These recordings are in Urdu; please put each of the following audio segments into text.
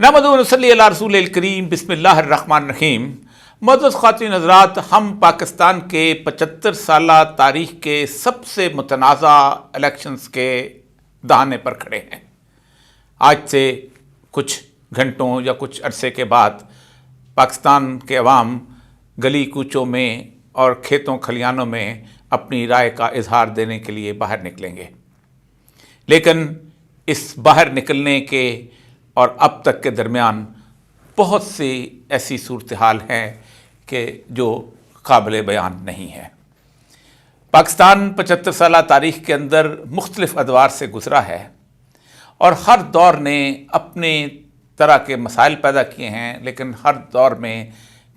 نحمد و نصلی علی رسول الکریم، بسم اللہ الرحمن الرحیم۔ معزز خواتین حضرات، ہم پاکستان کے 75 سالہ تاریخ کے سب سے متنازع الیکشنز کے دہانے پر کھڑے ہیں۔ آج سے کچھ گھنٹوں یا کچھ عرصے کے بعد پاکستان کے عوام گلی کوچوں میں اور کھیتوں کھلیانوں میں اپنی رائے کا اظہار دینے کے لیے باہر نکلیں گے، لیکن اس باہر نکلنے کے اور اب تک کے درمیان بہت سی ایسی صورتحال ہیں کہ جو قابل بیان نہیں ہے۔ پاکستان 75 سالہ تاریخ کے اندر مختلف ادوار سے گزرا ہے اور ہر دور نے اپنے طرح کے مسائل پیدا کیے ہیں، لیکن ہر دور میں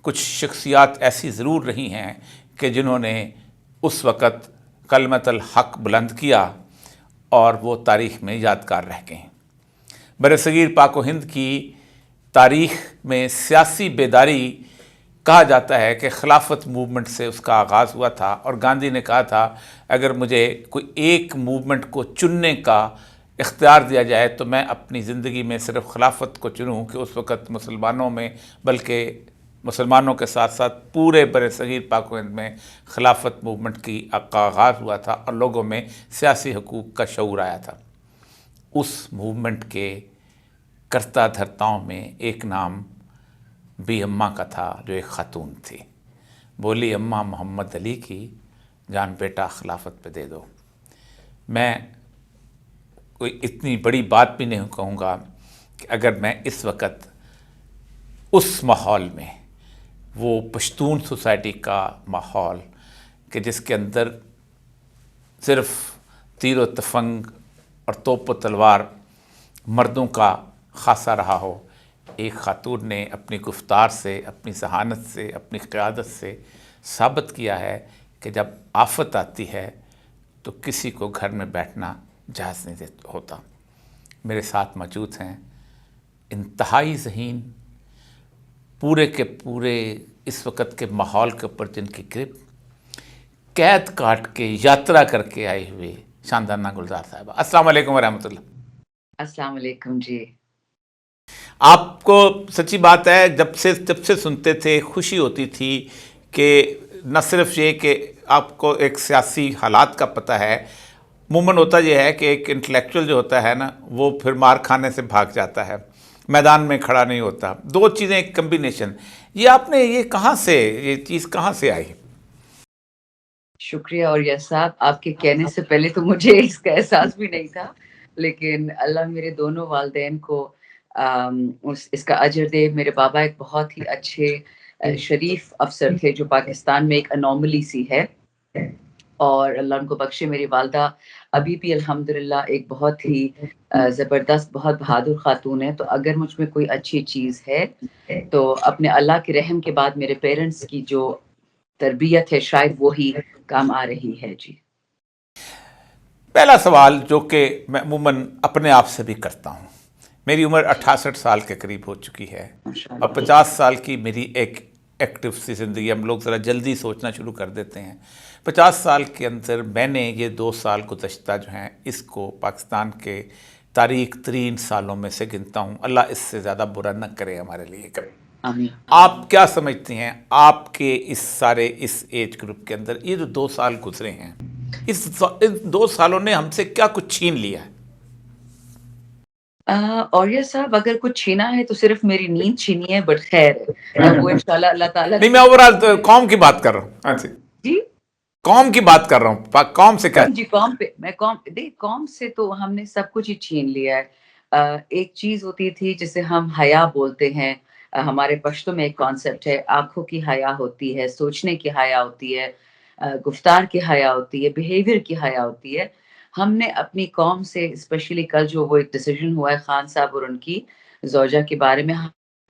کچھ شخصیات ایسی ضرور رہی ہیں کہ جنہوں نے اس وقت کلمۃ الحق بلند کیا اور وہ تاریخ میں یادگار رہ گئے ہیں۔ برصغیر پاک و ہند کی تاریخ میں سیاسی بیداری کہا جاتا ہے کہ خلافت موومنٹ سے اس کا آغاز ہوا تھا، اور گاندھی نے کہا تھا اگر مجھے کوئی ایک موومنٹ کو چننے کا اختیار دیا جائے تو میں اپنی زندگی میں صرف خلافت کو چنوں، کہ اس وقت مسلمانوں میں بلکہ مسلمانوں کے ساتھ ساتھ پورے برصغیر پاک و ہند میں خلافت موومنٹ کی کا آغاز ہوا تھا اور لوگوں میں سیاسی حقوق کا شعور آیا تھا۔ اس موومنٹ کے کرتا دھرتاؤں میں ایک نام بی اماں کا تھا، جو ایک خاتون تھی۔ بولی اماں محمد علی کی جان بیٹا خلافت پہ دے دو۔ میں کوئی اتنی بڑی بات بھی نہیں کہوں گا کہ اگر میں اس وقت اس ماحول میں، وہ پشتون سوسائٹی کا ماحول کہ جس کے اندر صرف تیر و تفنگ اور توپ و تلوار مردوں کا خاصہ رہا ہو، ایک خاتون نے اپنی گفتار سے، اپنی ذہانت سے، اپنی قیادت سے ثابت کیا ہے کہ جب آفت آتی ہے تو کسی کو گھر میں بیٹھنا جائز نہیں ہوتا۔ میرے ساتھ موجود ہیں انتہائی ذہین، پورے کے پورے اس وقت کے ماحول کے اوپر جن کی گرپ، قید کاٹ کے یاترا کر کے آئے ہوئے شاندانہ گلزار صاحبہ۔ السلام علیکم ورحمۃ اللہ۔ السلام علیکم جی۔ آپ کو سچی بات ہے، جب سے سنتے تھے خوشی ہوتی تھی کہ نہ صرف یہ کہ آپ کو ایک سیاسی حالات کا پتہ ہے، عموماً ہوتا یہ ہے کہ ایک انٹلیکچوئل جو ہوتا ہے نا، وہ پھر مار کھانے سے بھاگ جاتا ہے، میدان میں کھڑا نہیں ہوتا۔ دو چیزیں ایک کمبینیشن۔ یہ آپ نے یہ کہاں سے، یہ چیز کہاں سے آئی؟ شکریہ اور یس صاحب، آپ کے کہنے سے پہلے تو مجھے اس کا احساس بھی نہیں تھا، لیکن اللہ میرے دونوں والدین کو اس کا اجر دے۔ میرے بابا ایک بہت ہی اچھے شریف افسر تھے، جو پاکستان میں ایک انوملی سی ہے، اور اللہ ان کو بخشے۔ میری والدہ ابھی بھی الحمدللہ ایک بہت ہی زبردست، بہت بہادر خاتون ہے۔ تو اگر مجھ میں کوئی اچھی چیز ہے تو اپنے اللہ کے رحم کے بعد میرے پیرنٹس کی جو تربیت ہے، شاید وہی کام آ رہی ہے جی۔ پہلا سوال جو کہ میں عموماً اپنے آپ سے بھی کرتا ہوں، میری عمر 68 سال کے قریب ہو چکی ہے اور 50 سال کی میری ایک ایکٹیو سی زندگی۔ ہم لوگ ذرا جلدی سوچنا شروع کر دیتے ہیں۔ 50 سال کے اندر میں نے یہ 2 سال گزشتہ جو ہیں اس کو پاکستان کے تاریخ ترین سالوں میں سے گنتا ہوں۔ اللہ اس سے زیادہ برا نہ کرے ہمارے لیے کبھی۔ آمین۔ آپ کیا سمجھتی ہیں، آپ کے اس ایج گروپ کے اندر یہ جو 2 سال گزرے ہیں، اس 2 سالوں نے ہم سے کیا کچھ چھین لیا ہے؟ اور یہ صاحب، اگر کچھ چھینا ہے تو صرف میری نیند چھینی ہے، بٹ خیر وہ انشاءاللہ اللہ تعالیٰ نہیں، میں اوورال قوم کی بات کر رہا ہوں۔ ہاں جی، جی قوم کی بات کر رہا ہوں۔ قوم سے کیا؟ جی، قوم پہ میں قوم سے تو ہم نے سب کچھ ہی چھین لیا ہے۔ ایک چیز ہوتی تھی جسے ہم حیا بولتے ہیں، ہمارے پشتو میں ایک کانسیپٹ ہے، آنکھوں کی حیا ہوتی ہے، سوچنے کی حیا ہوتی ہے، گفتار کی حیا ہوتی ہے، بیہیویئر کی حیا ہوتی ہے۔ ہم نے اپنی قوم سے، اسپیشلی کل جو وہ ایک ڈیسیجن ہوا ہے خان صاحب اور ان کی زوجہ کے بارے میں،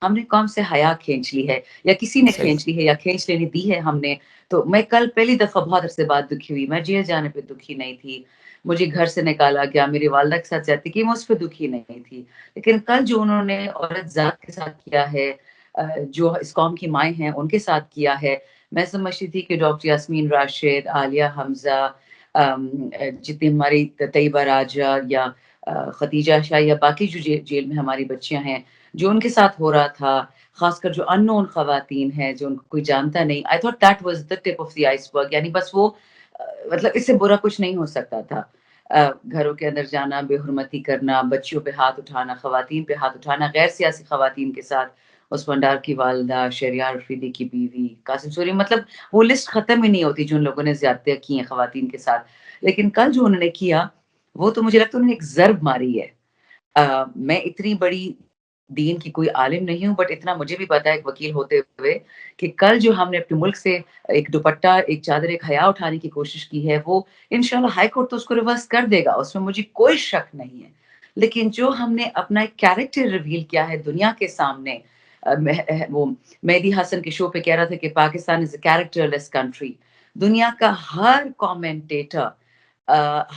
ہم نے قوم سے حیا کھینچ لی ہے، یا کسی نے کھینچ لی ہے، یا کھینچ لینے دی ہے ہم نے۔ تو میں کل پہلی دفعہ بہت عرصے بعد دکھی ہوئی۔ میں جیل جانے پہ دکھی نہیں تھی، مجھے گھر سے نکالا گیا، میری والدہ کے ساتھ جاتی کہ میں اس پہ دکھی نہیں تھی، لیکن کل جو انہوں نے عورت ذات کے ساتھ کیا ہے، جو اس قوم کی مائیں ہیں ان کے ساتھ کیا ہے، میں سمجھتی تھی کہ ڈاکٹر یاسمین راشد، عالیہ حمزہ، جتنی ہماری طیبہ راجہ یا خدیجہ شاہ یا باقی جو جیل میں ہماری بچیاں ہیں، جو ان کے ساتھ ہو رہا تھا، خاص کر جو ان نون خواتین ہیں جو ان کو کوئی جانتا نہیں، I thought that was the tip of the ice برگ. یعنی بس وہ مطلب اس سے برا کچھ نہیں ہو سکتا تھا. گھروں کے اندر جانا، بے حرمتی کرنا، بچیوں پہ ہاتھ اٹھانا، خواتین پہ ہاتھ اٹھانا، غیر سیاسی خواتین کے ساتھ، عثمان ڈار کی والدہ، شہریار افریدی کی بیوی، قاسم سوری، مطلب وہ لسٹ ختم ہی نہیں ہوتی جو ان لوگوں نے زیادتیاں کی ہیں خواتین کے ساتھ. لیکن کل جو انہوں نے کیا وہ تو مجھے لگتا ہے انہوں نے ایک ضرب ماری ہے. میں اتنی بڑی دین کی کوئی عالم نہیں ہوں، بٹ اتنا مجھے بھی پتا ہے ایک وکیل ہوتے ہوئے کہ کل جو ہم نے اپنے ملک سے ایک دوپٹہ، ایک چادر، ایک حیا اٹھانے کی کوشش کی ہے، وہ انشاءاللہ ہائی کورٹ تو اس کو ریورس کر دے گا، اس میں مجھے کوئی شک نہیں ہے. لیکن جو ہم نے اپنا ایک کیریکٹر ریویل کیا ہے دنیا کے سامنے، وہ مہدی حسن کے شو پہ کہہ رہا تھا کہ پاکستان از اے کیریکٹر لیس کنٹری. دنیا کا ہر کامنٹیٹر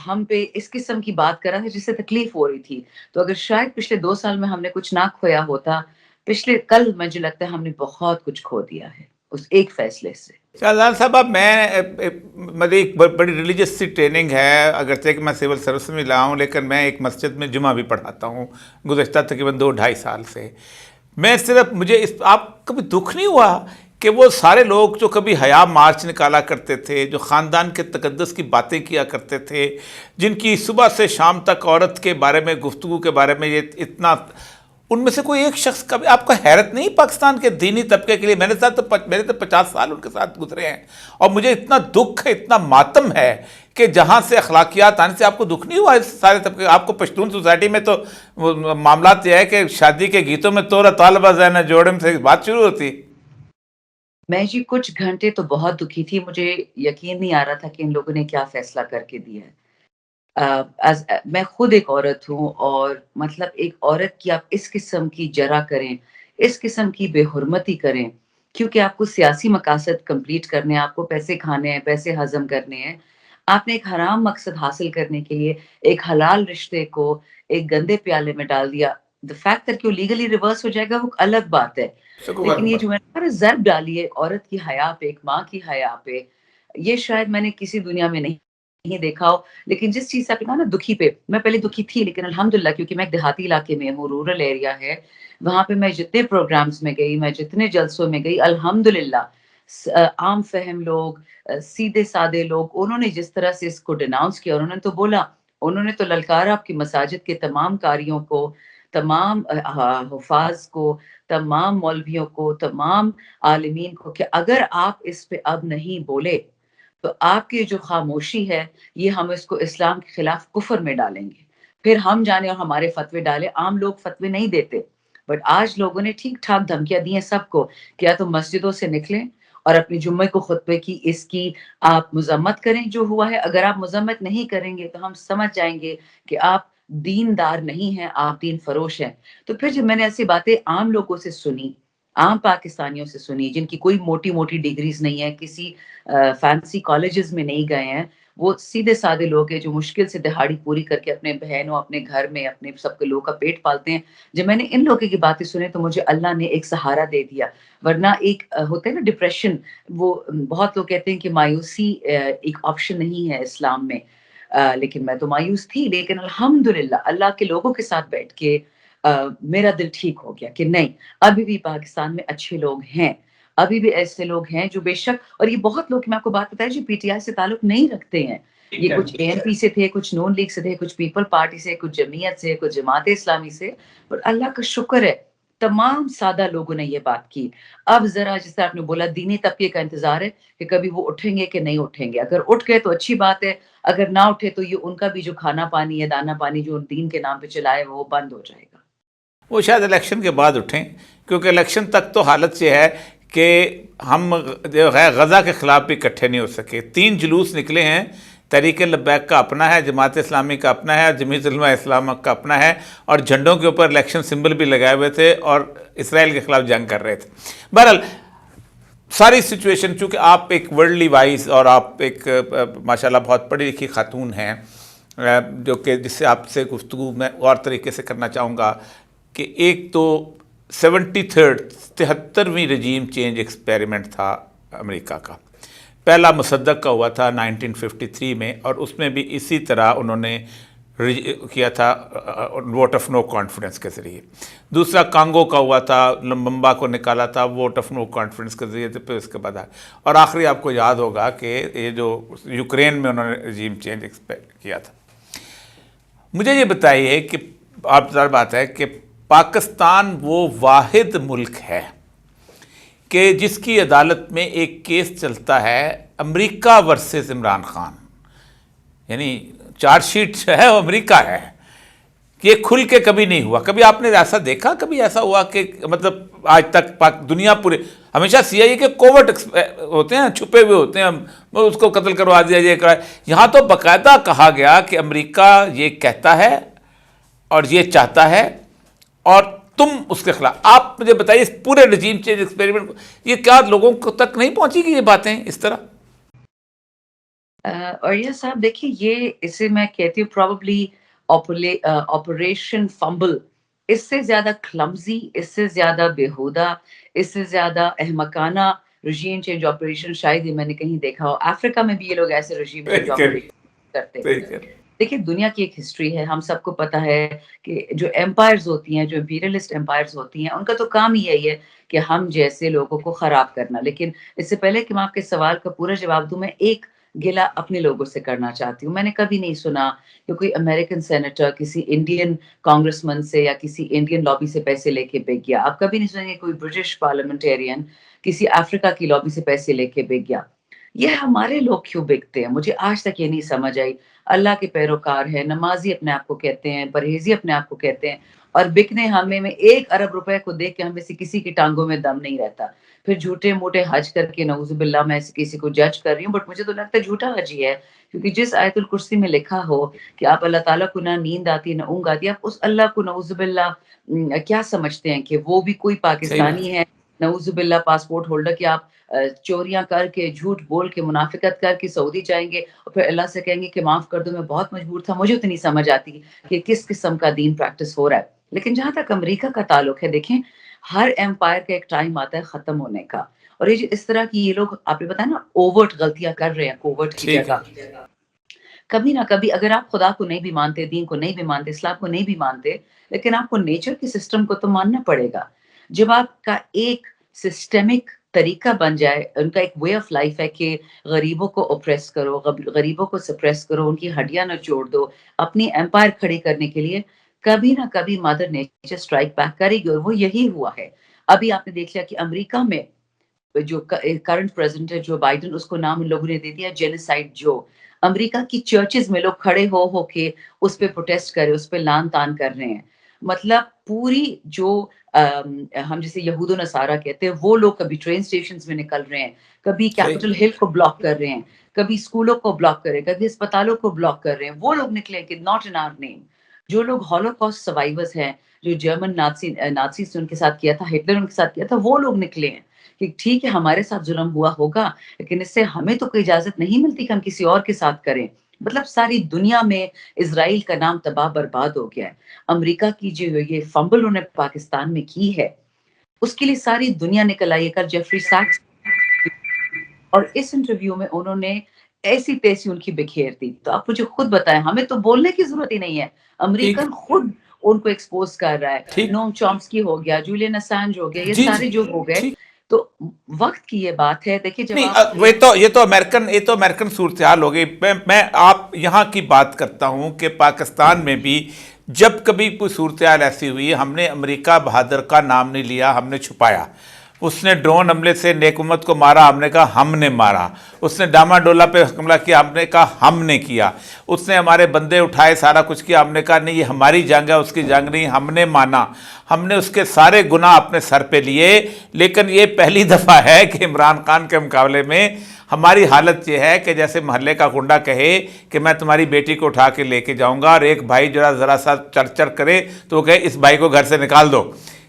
ہم پہ اس قسم کی بات کر رہا تھا جس سے تکلیف ہو رہی تھی. تو اگر شاید پچھلے 2 سال میں ہم نے کچھ نہ کھویا ہوتا، پچھلے کل مجھے لگتا ہے ہم نے بہت کچھ کھو دیا ہے اس ایک فیصلے سے. شاہزاد صاحب، اب میری ایک بڑی ریلیجس سی ٹریننگ ہے، اگرچہ کہ میں سول سروس میں لا ہوں، لیکن میں ایک مسجد میں جمعہ بھی پڑھاتا ہوں گزشتہ تقریباً 2-2.5 سال سے. میں صرف مجھے آپ کبھی دکھ نہیں ہوا کہ وہ سارے لوگ جو کبھی حیا مارچ نکالا کرتے تھے، جو خاندان کے تقدس کی باتیں کیا کرتے تھے، جن کی صبح سے شام تک عورت کے بارے میں گفتگو کے بارے میں یہ اتنا، ان میں سے کوئی ایک شخص کبھی آپ کو حیرت نہیں پاکستان کے دینی طبقے کے لیے؟ میرے تو 50 سال ان کے ساتھ گزرے ہیں، اور مجھے اتنا دکھ ہے، اتنا ماتم ہے کہ جہاں سے اخلاقیات آنے سے آپ کو دکھ نہیں ہوا اس سارے طبقے؟ آپ کو پشتون سوسائٹی میں تو معاملات یہ ہے کہ شادی کے گیتوں میں تورا طالبہ زینہ جوڑم سے بات شروع ہوتی. میں جی کچھ گھنٹے تو بہت دکھی تھی، مجھے یقین نہیں آ رہا تھا کہ ان لوگوں نے کیا فیصلہ کر کے دیا ہے. میں خود ایک عورت ہوں، اور مطلب ایک عورت کی آپ اس قسم کی جرح کریں، اس قسم کی بے حرمتی کریں، کیونکہ آپ کو سیاسی مقاصد کمپلیٹ کرنے ہیں، آپ کو پیسے کھانے ہیں، پیسے ہضم کرنے ہیں. آپ نے ایک حرام مقصد حاصل کرنے کے لیے ایک حلال رشتے کو ایک گندے پیالے میں ڈال دیا. the fact that کہ وہ لیگلی ریورس ہو جائے گا وہ الگ بات ہے، لیکن یہ جو میں نے ضرب ڈالی ہے ایک عورت کی حیا پہ، ایک ماں کی حیا پہ، یہ شاید میں نے کسی دنیا میں نہیں دیکھا ہو. لیکن جس چیز سے آپ نے کہا نا دکھی پہ، میں پہلے دکھی تھی، لیکن الحمدللہ کیونکہ میں ایک دیہاتی علاقے میں ہوں، رورل ایریا ہے، وہاں پہ میں جتنے پروگرامز میں گئی، میں جتنے جلسوں میں گئی، الحمدللہ عام فہم لوگ، سیدھے سادے لوگ، انہوں نے جس طرح سے اس کو ڈیناؤنس کیا، انہوں نے تو بولا، انہوں نے تو للکارا آپ کی مساجد کے تمام کاریوں کو، تمام حفاظ کو، تمام مولویوں کو، تمام عالمین کو، کہ اگر آپ اس پہ اب نہیں بولے تو آپ کی جو خاموشی ہے یہ ہم اس کو اسلام کے خلاف کفر میں ڈالیں گے. پھر ہم جانے اور ہمارے فتوے ڈالے. عام لوگ فتوے نہیں دیتے، بٹ آج لوگوں نے ٹھیک ٹھاک دھمکیاں دی ہیں سب کو کہ یا تو مسجدوں سے نکلیں اور اپنی جمعے کو خطبے کی اس کی آپ مذمت کریں جو ہوا ہے. اگر آپ مذمت نہیں کریں گے تو ہم سمجھ جائیں گے کہ آپ دیندار نہیں ہیں، آپ دین فروش ہیں. تو پھر جب میں نے ایسی باتیں عام لوگوں سے سنی، عام پاکستانیوں سے سنی، جن کی کوئی موٹی موٹی ڈگریز نہیں ہے، کسی فینسی کالجز میں نہیں گئے ہیں، وہ سیدھے سادے لوگ ہیں جو مشکل سے دہاڑی پوری کر کے اپنے بہنوں، اپنے گھر میں اپنے سب کے لوگوں کا پیٹ پالتے ہیں. جب میں نے ان لوگوں کی باتیں سنی تو مجھے اللہ نے ایک سہارا دے دیا. ورنہ ایک ہوتا ہے نا ڈپریشن، وہ بہت لوگ کہتے ہیں کہ مایوسی ایک آپشن نہیں ہے اسلام میں، لیکن میں تو مایوس تھی، لیکن الحمدللہ اللہ کے لوگوں کے ساتھ بیٹھ کے میرا دل ٹھیک ہو گیا کہ نہیں، ابھی بھی پاکستان میں اچھے لوگ ہیں، ابھی بھی ایسے لوگ ہیں جو بے شک، اور یہ بہت لوگ، میں آپ کو بات بتایا، جو پی ٹی آئی سے تعلق نہیں رکھتے ہیں. یہ کچھ اے این پی سے تھے، کچھ نون لیگ سے تھے، کچھ پیپل پارٹی سے، کچھ جمعیت سے، کچھ جماعت اسلامی سے، اور اللہ کا شکر ہے تمام سادہ لوگوں نے یہ بات کی. اب ذرا جس طرح آپ نے بولا دینی طبقے کا انتظار ہے کہ کبھی وہ اٹھیں گے کہ نہیں اٹھیں گے. اگر اٹھ گئے تو اچھی بات ہے، اگر نہ اٹھے تو یہ ان کا بھی جو کھانا پانی ہے، دانا پانی جو دین کے نام پہ چلائے، وہ بند ہو جائے گا. وہ شاید الیکشن کے بعد اٹھیں، کیونکہ الیکشن تک تو حالت یہ ہے کہ ہم جو ہے غزہ کے خلاف بھی اکٹھے نہیں ہو سکے. 3 جلوس نکلے ہیں، تحریک لبیک کا اپنا ہے، جماعت اسلامی کا اپنا ہے، جمعیت علماء اسلام کا اپنا ہے، اور جھنڈوں کے اوپر الیکشن سمبل بھی لگائے ہوئے تھے اور اسرائیل کے خلاف جنگ کر رہے تھے. بہرحال ساری سچویشن، چونکہ آپ ایک ورلڈلی وائز اور آپ ایک ماشاءاللہ بہت پڑھی لکھی خاتون ہیں، جو کہ جس سے آپ سے گفتگو میں اور طریقے سے کرنا چاہوں گا کہ ایک تو 73ویں رجیم چینج ایکسپیریمنٹ تھا امریکہ کا. پہلا مصدق کا ہوا تھا 1953 میں، اور اس میں بھی اسی طرح انہوں نے کیا تھا ووٹ آف نو کانفیڈنس کے ذریعے، دوسرا کانگو کا ہوا تھا، لمبمبا کو نکالا تھا ووٹ آف نو کانفیڈنس کے ذریعے، پھر اس کے بعد آئے، اور آخری آپ کو یاد ہوگا کہ یہ جو یوکرین میں انہوں نے رجیم چینج کیا تھا۔ مجھے یہ بتائیے کہ آپ ظاہر بات ہے کہ پاکستان وہ واحد ملک ہے کہ جس کی عدالت میں ایک کیس چلتا ہے امریکہ ورسز عمران خان، یعنی چارج شیٹ جو ہے وہ امریکہ ہے، یہ کھل کے کبھی نہیں ہوا۔ کبھی آپ نے ایسا دیکھا، کبھی ایسا ہوا کہ مطلب آج تک دنیا پورے ہمیشہ سی آئی اے کے کوورٹ ہوتے ہیں، چھپے ہوئے ہوتے ہیں، اس کو قتل کروا دیا، یہ کرا، یہاں تو باقاعدہ کہا گیا کہ امریکہ یہ کہتا ہے اور یہ چاہتا ہے اور تم اس کے خلاف۔ آپ مجھے بتائیے اس پورے رجیم چینج ایکسپیریمنٹ یہ کیا لوگوں کو تک نہیں پہنچی گی یہ باتیں اس طرح؟ اور یہ صاحب دیکھیے، یہ اسے میں کہتی ہوں پروبیبلی آپریشن فمبل، اس سے زیادہ کلمزی، اس سے زیادہ بیہودہ، اس سے زیادہ احمقانہ رجیم چینج آپریشن شاید ہی میں نے کہیں دیکھا ہو۔ افریقہ میں بھی یہ لوگ ایسے رجیم چینج آپریشن کرتے ہیں۔ دیکھیے دنیا کی ایک ہسٹری ہے، ہم سب کو پتا ہے کہ جو ایمپائرز ہوتی ہیں، جو امپیریلسٹ ایمپائرز ہوتی ہیں، ان کا تو کام ہی یہی ہے کہ ہم جیسے لوگوں کو خراب کرنا۔ لیکن اس سے پہلے کہ میں آپ کے سوال کا پورا جواب دوں، میں ایک گلا اپنے لوگوں سے کرنا چاہتی ہوں۔ میں نے کبھی نہیں سنا کہ کوئی امریکن سینیٹر کسی انڈین کانگریس مین سے یا کسی انڈین لابی سے پیسے لے کے بک گیا۔ آپ کبھی نہیں سنیں گے کوئی برٹش پارلیمنٹیرین کسی افریقہ کی لابی سے پیسے لے کے بک گیا۔ یہ ہمارے لوگ کیوں بکتے ہیں، مجھے آج تک یہ نہیں سمجھ آئی۔ اللہ کے پیروکار ہے، نمازی اپنے آپ کو کہتے ہیں، پرہیزی اپنے آپ کو کہتے ہیں، اور بکنے ہمیں میں 1 ارب روپے کو دیکھ کے ہمیں سے کسی کی ٹانگوں میں دم نہیں رہتا۔ پھر جھوٹے موٹے حج کر کے، نعوذ باللہ میں کسی کو جج کر رہی ہوں، بٹ مجھے تو لگتا ہے جھوٹا حج ہی ہے، کیونکہ جس آیت الکرسی میں لکھا ہو کہ آپ اللہ تعالیٰ کو نہ نیند آتی نہ اونگ آتی، آپ اس اللہ کو نعوذ باللہ کیا سمجھتے ہیں کہ وہ بھی کوئی صحیح بات، پاکستانی ہے؟ نعوذ باللہ پاسپورٹ ہولڈر کہ آپ چوریاں کر کے، جھوٹ بول کے، منافقت کر کے سعودی جائیں گے اور پھر اللہ سے کہیں گے کہ معاف کر دو میں بہت مجبور تھا۔ مجھے تو نہیں سمجھ آتی کہ کس قسم کا دین پریکٹس ہو رہا ہے۔ لیکن جہاں تک امریکہ کا تعلق ہے، دیکھیں ہر ایمپائر کا ایک ٹائم آتا ہے ختم ہونے کا، اور یہ جو اس طرح کی یہ لوگ آپ نے بتایا نا اوورٹ غلطیاں کر رہے ہیں کوورٹ کی ٹھیک ہے، جگہ، کبھی نہ کبھی اگر آپ خدا کو نہیں بھی مانتے، دین کو نہیں بھی مانتے، اسلام کو نہیں بھی مانتے، لیکن آپ کو نیچر کے سسٹم کو تو ماننا پڑے گا۔ جب آپ کا ایک سسٹمک طریقہ بن جائے، ان کا ایک وے آف لائف ہے کہ غریبوں کو اوپریس کرو، غریبوں کو سپریس کرو، ان کی ہڈیاں نہ چھوڑ دو، اپنی ایمپائر کھڑی کرنے کے لیے کبھی نہ کبھی مدر نیچر اسٹرائک بیک کرے گی، اور وہ یہی ہوا ہے۔ ابھی آپ نے دیکھ لیا کہ امریکہ میں جو کرنٹ پریزیڈنٹ ہے جو بائیڈن، اس کو نام ان لوگوں نے دے دیا جینیسائڈ جو۔ امریکہ کی چرچز میں لوگ کھڑے ہو کے اس پہ پروٹیسٹ کر رہے، اس پہ لان تان کر رہے ہیں۔ مطلب پوری جو ہم جسے یہود و نصارہ کہتے ہیں، وہ لوگ کبھی ٹرین سٹیشنز میں نکل رہے ہیں، کبھی صحیح، کیپٹل ہل کو بلاک کر رہے ہیں، کبھی اسکولوں کو بلاک کر رہے ہیں، کبھی اسپتالوں کو بلاک کر رہے ہیں۔ وہ لوگ نکلے کہ ناٹ ان آور نیم۔ جو لوگ ہولوکاسٹ سروائیورز ہیں، جو جرمن نازی نے ان کے ساتھ کیا تھا، ہٹلر ان کے ساتھ کیا تھا، وہ لوگ نکلے ہیں کہ ٹھیک ہے ہمارے ساتھ ظلم ہوا ہوگا، لیکن اس سے ہمیں تو کوئی اجازت نہیں ملتی کہ ہم کسی اور کے ساتھ کریں۔ مطلب ساری دنیا میں اسرائیل کا نام تباہ برباد ہو گیا ہے۔ امریکہ کی جو یہ فمبل انہوں نے پاکستان میں کی ہے، اس کے لیے ساری دنیا نکل آئی ہے۔ کل جیفری سیکس اور اس انٹرویو میں انہوں نے ایسی تیسی ان کی بکھیر دی۔ تو آپ مجھے خود بتائیں، ہمیں تو بولنے کی ضرورت ہی نہیں ہے، ٹھیک، امریکن خود ان کو ایکسپوز کر رہا ہے۔ ٹھیک، نوم چومسکی ہو گیا، جولین اسانج ہو گیا، یہ جی جی، سارے جو ہو گئے۔ ٹھیک، تو وقت کی یہ بات ہے، دیکھیے جب نہیں آپ یہ تو امریکن صورتحال ہو گئی۔ میں آپ یہاں کی بات کرتا ہوں کہ پاکستان میں بھی جب کبھی کوئی صورتحال ایسی ہوئی، ہم نے امریکہ بہادر کا نام نہیں لیا، ہم نے چھپایا۔ اس نے ڈرون حملے سے نیک امت کو مارا، ہم نے کہا ہم نے مارا۔ اس نے ڈاما ڈولا پہ حملہ کیا، ہم نے کہا ہم نے کیا۔ اس نے ہمارے بندے اٹھائے، سارا کچھ کیا، ہم نے کہا نہیں یہ ہماری جنگ ہے، اس کی جنگ نہیں، ہم نے مانا۔ ہم نے اس کے سارے گناہ اپنے سر پہ لیے۔ لیکن یہ پہلی دفعہ ہے کہ عمران خان کے مقابلے میں ہماری حالت یہ ہے کہ جیسے محلے کا گنڈا کہے کہ میں تمہاری بیٹی کو اٹھا کے لے کے جاؤں گا، اور ایک بھائی ذرا سا چر کرے تو وہ کہے اس بھائی کو گھر سے نکال دو۔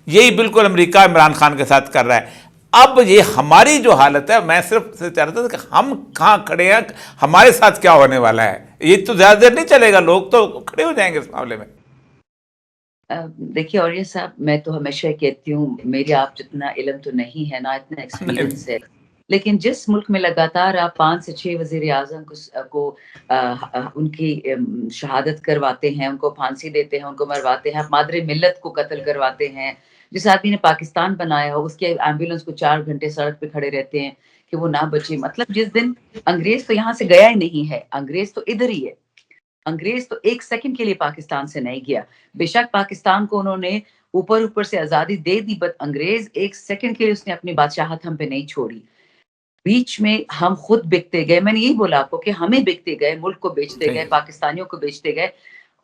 یہی بالکل امریکہ عمران خان کے ساتھ کر رہا ہے۔ اب یہ ہماری جو حالت ہے، میں صرف چاہ رہا تھا کہ ہم کہاں کھڑے ہیں، ہمارے ساتھ کیا ہونے والا ہے۔ یہ تو زیادہ دیر نہیں چلے گا، لوگ تو کھڑے ہو جائیں گے اس معاملے میں۔ دیکھیے اور یہ صاحب، میں تو ہمیشہ کہتی ہوں میری آپ جتنا علم تو نہیں ہے، نہ اتنا ایکسپیرینس ہے، لیکن جس ملک میں لگاتار آپ 5 سے 6 وزیر اعظم کو ان کی شہادت کرواتے ہیں، ان کو پھانسی دیتے ہیں، ان کو مرواتے ہیں، مادر ملت کو قتل کرواتے ہیں، جس آدمی نے پاکستان بنایا ہو اس کے ایمبولینس کو 4 گھنٹے سڑک پہ کھڑے رہتے ہیں کہ وہ نہ بچے. مطلب جس دن انگریز تو یہاں سے گیا ہی نہیں ہے، انگریز تو ادھر ہی ہے. انگریز تو ایک سیکنڈ کے لیے پاکستان سے نہیں گیا. بے شک پاکستان کو انہوں نے اوپر سے آزادی دے دی، بٹ انگریز ایک سیکنڈ کے لیے اس نے اپنی بادشاہت ہم پہ نہیں چھوڑی. بیچ میں ہم خود بکتے گئے. میں نے یہی بولا آپ کو کہ ہمیں بکتے گئے، ملک کو بیچتے گئے، صحیح. پاکستانیوں کو بیچتے گئے.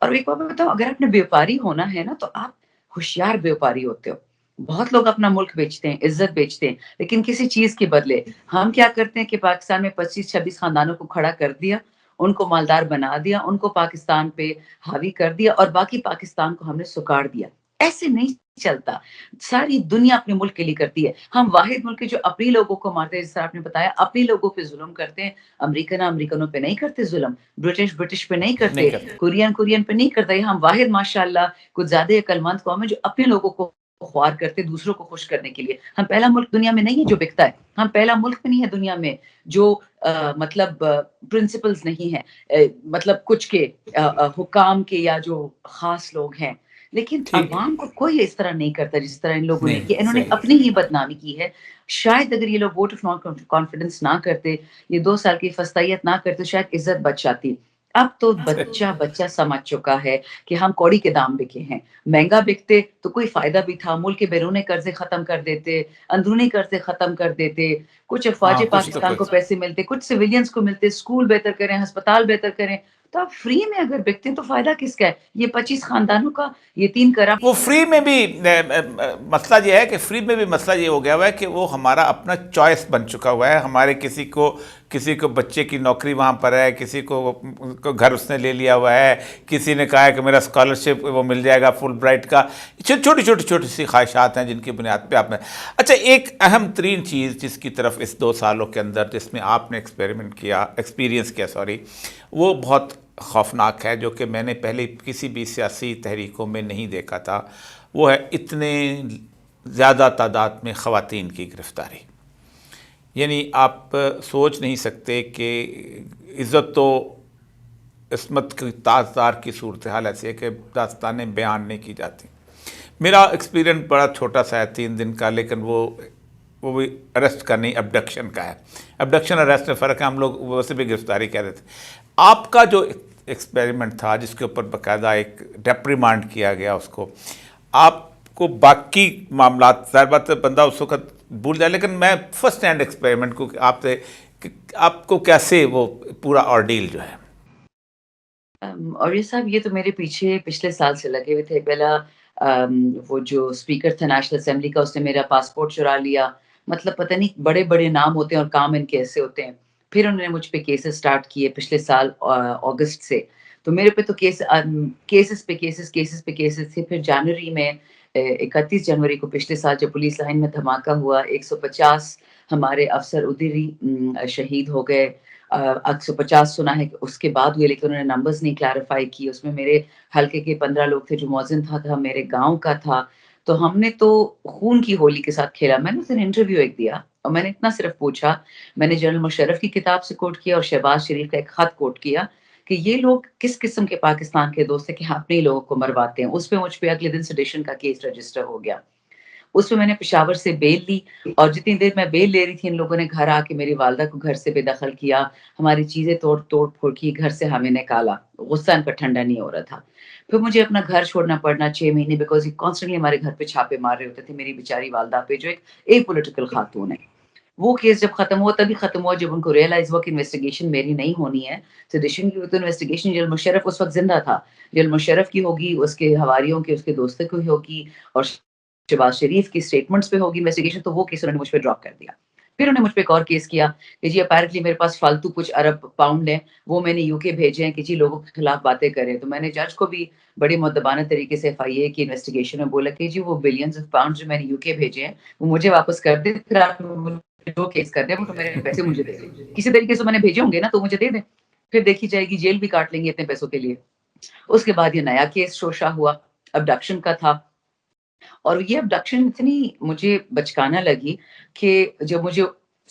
اور ایک بات میں بتاؤں، اگر آپ نے بیوپاری ہونا ہے نا تو آپ ہوشیار بیوپاری ہوتے ہو. بہت لوگ اپنا ملک بیچتے ہیں، عزت بیچتے ہیں، لیکن کسی چیز کے بدلے. ہم کیا کرتے ہیں کہ پاکستان میں 25-26 خاندانوں کو کھڑا کر دیا، ان کو مالدار بنا دیا، ان کو پاکستان پہ حاوی کر دیا، اور باقی پاکستان کو ہم نے سکاڑ دیا. ایسے نہیں چلتا. ساری دنیا اپنے ملک کے لیے کرتی ہے. ہم واحد ملک جو اپنی لوگوں کو مارتے ہیں، جس طرح آپ نے بتایا اپنی لوگوں پہ ظلم کرتے ہیں. امریکنوں پہ نہیں کرتے ظلم، برٹش پہ نہیں نہیں کرتے، کرتے. کورین پہ نہیں کرتے. ہم واحد ماشاءاللہ کچھ زیادہ عقل مند قوم ہے جو اپنے لوگوں کو خوار کرتے دوسروں کو خوش کرنے کے لیے. ہم پہلا ملک دنیا میں نہیں ہے جو بکتا ہے. ہم پہلا ملک بھی نہیں ہے دنیا میں جو مطلب پرنسپلز نہیں ہے، مطلب کچھ کے حکام کے یا جو خاص لوگ ہیں. لیکن ٹھیک ہے. عوام کو کوئی اس طرح نہیں کرتا جس طرح ان لوگوں نے نہیں. کیا. انہوں نے صحیح. اپنی ہی بدنامی کی ہے. شاید اگر یہ لوگ ووٹ آف نان کانفیڈنس نہ کرتے، یہ 2 سال کی فستائیت نہ کرتے، شاید عزت بچ جاتی. اب تو بچہ سمجھ چکا ہے کہ ہم کوڑی کے دام بکے ہیں. مہنگا بکتے تو کوئی فائدہ بھی تھا، ملک کے بیرونی قرضے ختم کر دیتے، اندرونی قرضے ختم کر دیتے، کچھ افواج ہاں کچھ تو پاکستان کو کچھ. پیسے ملتے، کچھ سویلینز کو ملتے، اسکول بہتر کریں، ہسپتال بہتر کریں. تو آپ فری میں اگر بکتے ہیں تو فائدہ کس کا ہے؟ یہ 25 خاندانوں کا، یہ 3 کرا. وہ فری میں بھی مسئلہ یہ ہے کہ فری میں بھی مسئلہ یہ ہو گیا ہوا ہے کہ وہ ہمارا اپنا چوائس بن چکا ہوا ہے. ہمارے کسی کو بچے کی نوکری وہاں پر ہے، کسی کو گھر اس نے لے لیا ہوا ہے، کسی نے کہا ہے کہ میرا اسکالرشپ وہ مل جائے گا فل برائٹ کا. چھوٹی سی خواہشات ہیں جن کی بنیاد پہ آپ نے. اچھا، ایک اہم ترین چیز جس کی طرف اس 2 سالوں کے اندر جس میں آپ نے ایکسپیرینس کیا وہ بہت خوفناک ہے، جو کہ میں نے پہلے کسی بھی سیاسی تحریکوں میں نہیں دیکھا تھا. وہ ہے اتنے زیادہ تعداد میں خواتین کی گرفتاری. یعنی آپ سوچ نہیں سکتے کہ عزت و عصمت کی تاجدار کی صورتحال ایسی ہے کہ داستانیں بیان نہیں کی جاتی. میرا ایکسپیرینس بڑا چھوٹا سا ہے 3 دن کا، لیکن وہ بھی اریسٹ کا نہیں، ابڈکشن کا ہے. ابڈکشن اریسٹ میں فرق ہے، ہم لوگ ویسے بھی گرفتاری کہہ رہے تھے. آپ کا جو ایکسپیریمنٹ تھا جس کے اوپر باقاعدہ ایک ڈیپریمانڈ کیا گیا اس کو، آپ کو باقی معاملات ظاہر بات ہے بندہ اس وقت بھول جائے، لیکن میں فرسٹ ہینڈ ایکسپیریمنٹ کو آپ سے کہ آپ کو کیسے وہ پورا آرڈیل جو ہے. اور یہ صاحب، یہ تو میرے پیچھے پچھلے سال سے لگے ہوئے تھے. پہلا وہ جو اسپیکر تھا نیشنل اسمبلی کا، اس نے میرا پاسپورٹ چرا لیا. مطلب پتہ نہیں بڑے بڑے نام ہوتے ہیں اور کام ان کے ایسے ہوتے ہیں. پھر انہوں نے مجھ پہ کیسز سٹارٹ کیے پچھلے سال اگست سے. تو میرے پہ تو کیسز پہ کیسز تھے. پھر جنوری میں 31 جنوری کو پچھلے سال جب پولیس لائن میں دھماکہ ہوا، 150 ہمارے افسر ادھر ہی شہید ہو گئے. 150 سنا ہے کہ اس کے بعد ہوئے، لیکن انہوں نے نمبرز نہیں کلیریفائی کی. اس میں میرے حلقے کے 15 لوگ تھے، جو مؤذن تھا میرے گاؤں کا تھا. تو ہم نے تو خون کی ہولی کے ساتھ کھیلا. میں نے اس دن انٹرویو ایک دیا اور میں نے اتنا صرف پوچھا. میں نے جنرل مشرف کی کتاب سے کوٹ کیا اور شہباز شریف کا ایک خط کوٹ کیا کہ یہ لوگ کس قسم کے پاکستان کے دوست ہیں کہ اپنے ہی لوگوں کو مرواتے ہیں. اس پہ مجھ پہ اگلے دن سیڈیشن کا کیس رجسٹر ہو گیا. اس پہ میں نے پشاور سے بیل لی، اور جتنی دیر میں بیل لے رہی تھی ان لوگوں نے گھر آ کے میری والدہ کو گھر سے بے دخل کیا، ہماری چیزیں توڑ پھوڑ کی، گھر سے ہمیں نکالا. غصہ ان پر ٹھنڈا نہیں ہو رہا تھا. پھر مجھے اپنا گھر چھوڑنا پڑنا 6 مہینے، بیکاز یہ کانسٹنٹلی ہمارے گھر پہ چھاپے مار رہے ہوتے تھے میری بیچاری والدہ پہ، جو ایک پولیٹیکل خاتون ہے. وہ کیس جب ختم ہوا تبھی ختم ہوا جب ان کو ریئلائز ہوا کہ انویسٹیگیشن میری نہیں ہونی ہے، سیڈیشن کی. تو انویسٹیگیشن جنرل مشرف اس وقت زندہ تھا، جنرل مشرف کی ہوگی، اس کے حواریوں کی، اس کے دوستوں کی ہوگی، اور شہباز شریف کی سٹیٹمنٹس پہ ہوگی انویسٹیگیشن. تو وہ کیس انہوں نے مجھ پہ ڈراپ کر دیا. پھر انہوں نے مجھ پہ ایک اور کیس کیا کہ جی اپیرنٹلی میرے پاس فالتو کچھ ارب پاؤنڈ ہیں، وہ میں نے UK بھیجے ہیں کہ جی لوگوں کے خلاف باتیں کریں. تو میں نے جج کو بھی بڑے مؤدبانہ طریقے سے FIA کی انویسٹیگیشن میں بولا کہ جی وہ بلینز آف پاؤنڈ جو میں نے UK بھیجے ہیں وہ مجھے واپس کر دیں، پھر آپ جو کیس کر دیں وہ تو میرے پیسے مجھے دے دیں، کسی طریقے سے میں نے بھیجے ہوں گے نا تو مجھے دے دیں، پھر دیکھی جائے گی، جیل بھی کاٹ لیں گے اتنے پیسوں کے لیے. اس کے بعد یہ نیا کیس شوشا ہوا، ابڈکشن کا تھا. اور یہ ابڈکشن اتنی مجھے بچکانا لگی کہ جب مجھے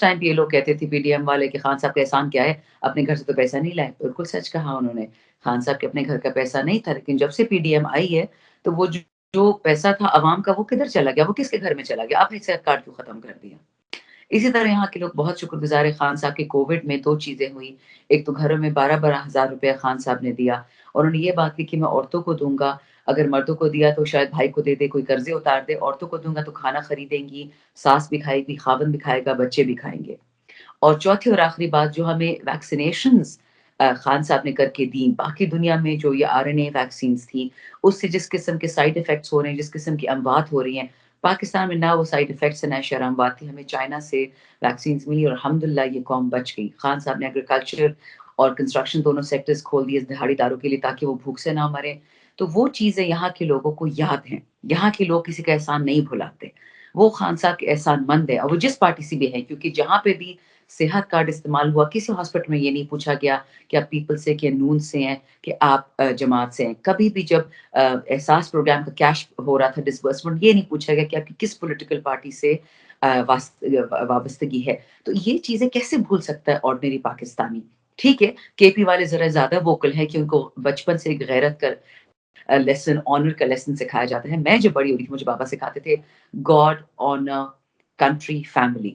ٹائم پہ یہ لوگ کہتے تھے پی ڈی ایم والے کہ خان صاحب کا احسان کیا ہے، اپنے گھر سے تو پیسہ نہیں لائے. بالکل سچ کہا انہوں نے. خان صاحب کے اپنے گھر کا پیسہ نہیں تھا، لیکن جب سے پی ڈی ایم آئی ہے تو وہ جو پیسہ تھا عوام کا وہ کدھر چلا گیا، وہ کس کے گھر میں چلا گیا؟ آپ نے صحت کارڈ کیوں ختم کر دیا؟ اسی طرح یہاں کے لوگ بہت شکر گزار ہے خان صاحب کے. کووڈ میں 2 چیزیں ہوئی. ایک تو گھروں میں 12,000 روپے خان صاحب نے دیا، اور انہوں نے یہ بات کی کہ میں عورتوں کو دوں گا، اگر مردوں کو دیا تو شاید بھائی کو دے دے، کوئی قرضے اتار دے. عورتوں کو دوں گا تو کھانا خریدیں گی، ساس بھی کھائے گی، خاوند بھی کھائے گا، بچے بھی کھائیں گے. اور چوتھی اور آخری بات جو ہمیں ویکسینیشنز خان صاحب نے کر کے دیں. باقی دنیا میں جو یہ آر این اے ویکسینز تھی، اس سے جس قسم کے سائیڈ افیکٹس ہو رہے ہیں، جس قسم کی اموات ہو رہی ہیں، پاکستان میں نہ وہ سائیڈ افیکٹس ہیں نہ شرح اموات تھی. ہمیں چائنا سے ویکسینز ملی اور الحمدللہ یہ قوم بچ گئی. خان صاحب نے ایگریکلچر اور کنسٹرکشن دونوں سیکٹرز کھول دیے دہاڑی داروں کے لیے تاکہ وہ بھوک سے نہ مریں. تو وہ چیزیں یہاں کے لوگوں کو یاد ہیں. یہاں کے لوگ کسی کا احسان نہیں بھلاتے. وہ خان صاحب کے احسان مند ہے، اور وہ جس پارٹی سے بھی ہے، کیونکہ جہاں پہ بھی صحت کارڈ استعمال ہوا کسی ہاسپٹل میں یہ نہیں پوچھا گیا کہ آپ پیپل سے، کہ نون سے ہیں، کہ آپ جماعت سے ہیں. کبھی بھی جب احساس پروگرام کا کیش ہو رہا تھا ڈسبرسمنٹ، یہ نہیں پوچھا گیا کہ آپ کی کس پولیٹیکل پارٹی سے وابستگی ہے. تو یہ چیزیں کیسے بھول سکتا ہے آرڈنری پاکستانی؟ ٹھیک ہے کے پی والے ذرا زیادہ ووکل ہیں کہ ان کو بچپن سے ایک غیرت کا لیسن، آنر کا لیسن سکھایا جاتا ہے. میں جب بڑی ہوئی تھی مجھے بابا سکھاتے تھے گاڈ، آنر، کنٹری، فیملی.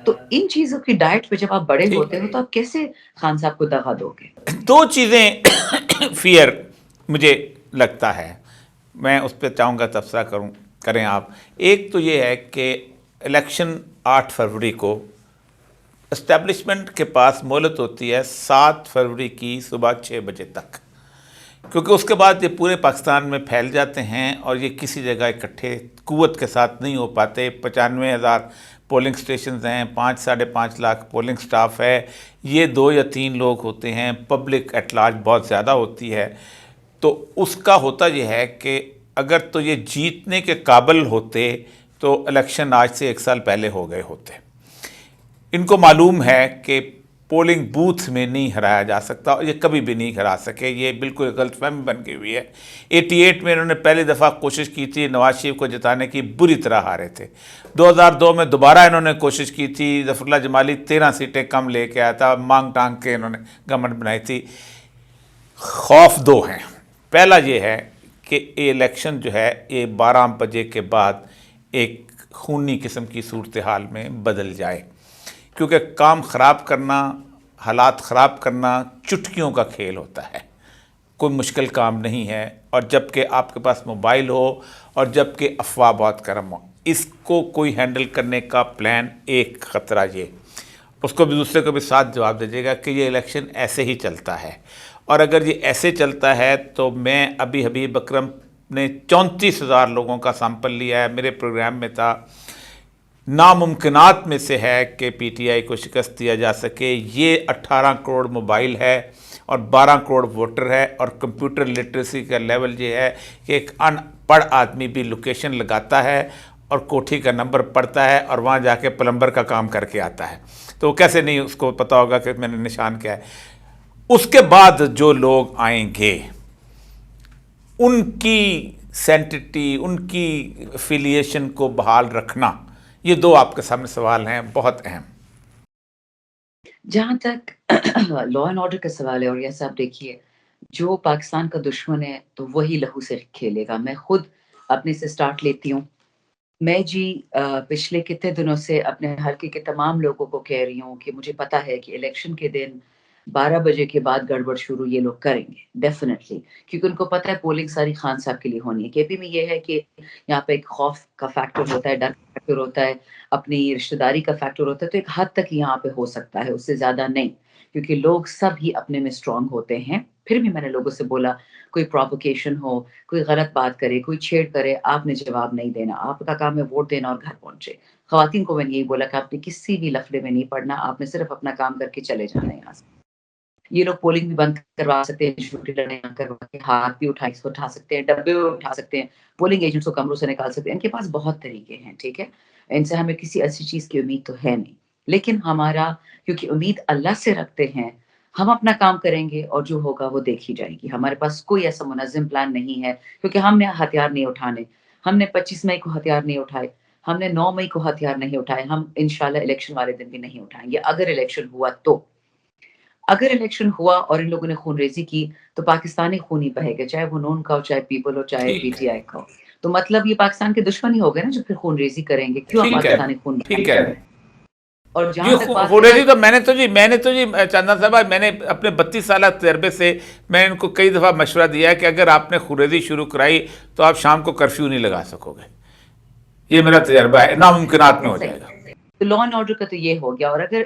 تو ان چیزوں کی ڈائٹ پہ جب آپ بڑے ٹھیک. ہوتے ہو تو آپ کیسے خان صاحب کو دغا دو گے؟ 2 چیزیں فیئر مجھے لگتا ہے، میں اس پہ چاہوں گا تبصرہ کریں آپ. ایک تو یہ ہے کہ الیکشن 8 فروری کو اسٹیبلشمنٹ کے پاس مہلت ہوتی ہے 7 فروری کی صبح 6 بجے تک، کیونکہ اس کے بعد یہ پورے پاکستان میں پھیل جاتے ہیں اور یہ کسی جگہ اکٹھے قوت کے ساتھ نہیں ہو پاتے. 95,000 پولنگ سٹیشنز ہیں، 5.5 لاکھ پولنگ سٹاف ہے. یہ 2 یا 3 لوگ ہوتے ہیں، پبلک ایٹ لارج بہت زیادہ ہوتی ہے. تو اس کا ہوتا یہ ہے کہ اگر تو یہ جیتنے کے قابل ہوتے تو الیکشن آج سے 1 سال پہلے ہو گئے ہوتے. ان کو معلوم ہے کہ پولنگ بوتھ میں نہیں ہرایا جا سکتا، اور یہ کبھی بھی نہیں ہرا سکے. یہ بالکل غلط فہمی بن گئی ہوئی ہے. 88 میں انہوں نے پہلی دفعہ کوشش کی تھی نواز شریف کو جتانے کی، بری طرح ہارے تھے. 2002 میں دوبارہ انہوں نے کوشش کی تھی، ظفر اللہ جمالی 13 سیٹیں کم لے کے آیا تھا، مانگ ٹانگ کے انہوں نے گورنمنٹ بنائی تھی. خوف 2 ہیں. پہلا یہ ہے کہ یہ الیکشن جو ہے یہ 12 بجے کے بعد ایک خونی قسم کی صورتحال میں بدل جائے، کیونکہ کام خراب کرنا، حالات خراب کرنا چٹکیوں کا کھیل ہوتا ہے، کوئی مشکل کام نہیں ہے. اور جب کہ آپ کے پاس موبائل ہو اور جب کہ افواہ بہت کرم ہو، اس کو کوئی ہینڈل کرنے کا پلان ایک خطرہ یہ، اس کو بھی دوسرے کو بھی ساتھ جواب دیجیے گا کہ یہ الیکشن ایسے ہی چلتا ہے. اور اگر یہ ایسے چلتا ہے تو میں ابھی حبیب اکرم نے 34,000 لوگوں کا سیمپل لیا ہے، میرے پروگرام میں تھا. ناممکنات میں سے ہے کہ پی ٹی آئی کو شکست دیا جا سکے. یہ 18 کروڑ موبائل ہے اور 12 کروڑ ووٹر ہے، اور کمپیوٹر لٹریسی کا لیول یہ ہے کہ ایک ان پڑھ آدمی بھی لوکیشن لگاتا ہے اور کوٹھی کا نمبر پڑھتا ہے اور وہاں جا کے پلمبر کا کام کر کے آتا ہے. تو وہ کیسے نہیں اس کو پتہ ہوگا کہ میں نے نشان کیا ہے. اس کے بعد جو لوگ آئیں گے ان کی سینٹٹی، ان کی افیلیشن کو بحال رکھنا، یہ 2 آپ کے سامنے سوال ہیں بہت اہم. جہاں تک لا اینڈ آرڈر کا سوال ہے، اور یہ صاحب دیکھیے، جو پاکستان کا دشمن ہے تو وہی لہو سے کھیلے گا. میں خود اپنے سے سٹارٹ لیتی ہوں. میں جی پچھلے کتنے دنوں سے اپنے حلقے کے تمام لوگوں کو کہہ رہی ہوں کہ مجھے پتا ہے کہ الیکشن کے دن 12 بجے کے بعد گڑبڑ شروع یہ لوگ کریں گے ڈیفینیٹلی، کیونکہ ان کو پتا ہے پولنگ ساری خان صاحب کے لیے ہونی ہے. کے پی میں یہ ہے کہ یہاں پہ ایک خوف کا فیکٹر ہوتا ہے، ڈر کا فیکٹر ہوتا ہے، اپنی رشتہ داری کا فیکٹر ہوتا ہے. تو ایک حد تک یہاں پہ ہو سکتا ہے، اس سے زیادہ نہیں، کیونکہ لوگ سب ہی اپنے میں اسٹرانگ ہوتے ہیں. پھر بھی میں نے لوگوں سے بولا کوئی پرووکیشن ہو، کوئی غلط بات کرے، کوئی چھیڑ کرے، آپ نے جواب نہیں دینا. آپ کا کام ہے ووٹ دینا اور گھر پہنچے. خواتین کو میں نے یہی بولا کہ آپ نے کسی بھی لفڑے میں نہیں پڑنا، آپ نے صرف اپنا کام کر کے چلے جانا ہے یہاں سے. یہ لوگ پولنگ بھی بند کروا سکتے ہیں، جھوٹی لڑائیاں کروا کے ہاتھ بھی اٹھا سکتے ہیں، ڈبے اٹھا سکتے ہیں، پولنگ ایجنٹس کو کمروں سے نکال سکتے ہیں. ان کے پاس بہت طریقے ہیں. ٹھیک ہے، ان سے ہمیں کسی ایسی چیز کی امید تو ہے نہیں، لیکن ہمارا کیونکہ امید اللہ سے رکھتے ہیں، ہم اپنا کام کریں گے اور جو ہوگا وہ دیکھی جائے گی. ہمارے پاس کوئی ایسا منظم پلان نہیں ہے، کیونکہ ہم نے ہتھیار نہیں اٹھانے. ہم نے 25 مئی کو ہتھیار نہیں اٹھائے. ہم نے 9 مئی کو ہتھیار نہیں اٹھائے, ہم انشاءاللہ الیکشن والے دن بھی نہیں اٹھائیں گے اگر الیکشن ہوا تو. اگر الیکشن ہوا اور ان لوگوں نے خون ریزی کی تو پاکستانی خون ہی بہے گا, چاہے وہ نون کا ہو, چاہے پیپل ہو, چاہے پی ٹھیک ٹی ہے، آئی کا ہو. تو مطلب یہ پاکستان کے دشمن ہی ہو گئے نا جو پھر خون ریزی کریں گے, کیوں ٹھیک ہے، پاکستانی خون ٹھیک بہائیں ہے. گے. اور جی جہاں تک بات خوریزی تو میں نے تو جی چاندنا صاحبہ, میں نے اپنے 32 سالہ تجربے سے میں ان کو کئی دفعہ مشورہ دیا ہے کہ اگر آپ نے خوریزی شروع کرائی تو آپ شام کو کرفیو نہیں لگا سکو گے. یہ میرا تجربہ ہے, ناممکنات میں ہو جائے گا. تو لا اینڈ آرڈر کا تو یہ ہو گیا, اور اگر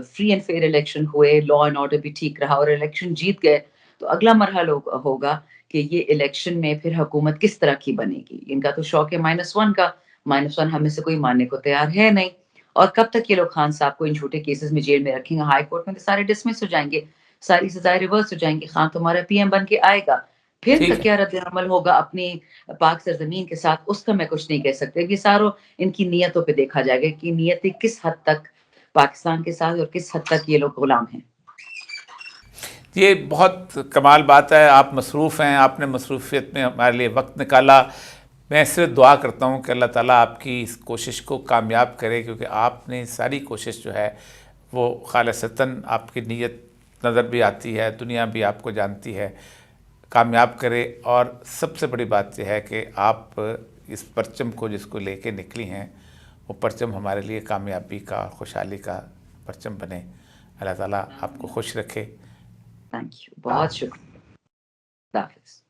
فری اینڈ فیئر الیکشن ہوئے, لا اینڈ آرڈر بھی ٹھیک رہا اور الیکشن جیت گئے, تو اگلا مرحلہ ہوگا کہ یہ الیکشن میں پھر حکومت کس طرح کی بنے گی. ان کا تو شوق ہے -1 کا, -1 ہمیں سے کوئی ماننے کو تیار ہے نہیں. اور کب تک یہ لوگ خان صاحب کو ان چھوٹے کیسز میں جیل میں رکھیں گے؟ ہائی کورٹ میں تو سارے ڈسمس ہو جائیں گے, ساری سزائیں ریورس ہو جائیں گی, خان تمہارا پی ایم بن کے آئے گا. پھر کا ٹھیک ہے. کیا رد عمل ہوگا اپنی پاک سرزمین کے ساتھ, اس کا میں کچھ نہیں کہہ سکتے. یہ ساروں ان کی نیتوں پہ دیکھا جائے گا کہ نیتیں کس حد تک پاکستان کے ساتھ اور کس حد تک یہ لوگ غلام ہیں. یہ بہت کمال بات ہے. آپ مصروف ہیں, آپ نے مصروفیت میں ہمارے لیے وقت نکالا. میں صرف دعا کرتا ہوں کہ اللہ تعالیٰ آپ کی اس کوشش کو کامیاب کرے, کیونکہ آپ نے ساری کوشش جو ہے وہ خالصتاً آپ کی نیت نظر بھی آتی ہے, دنیا بھی آپ کو جانتی ہے, کامیاب کرے. اور سب سے بڑی بات یہ ہے کہ آپ اس پرچم کو جس کو لے کے نکلی ہیں وہ پرچم ہمارے لیے کامیابی کا, خوشحالی کا پرچم بنے. اللہ تعالیٰ آپ کو خوش رکھے. تھینک یو, بہت شکریہ. اللہ حافظ.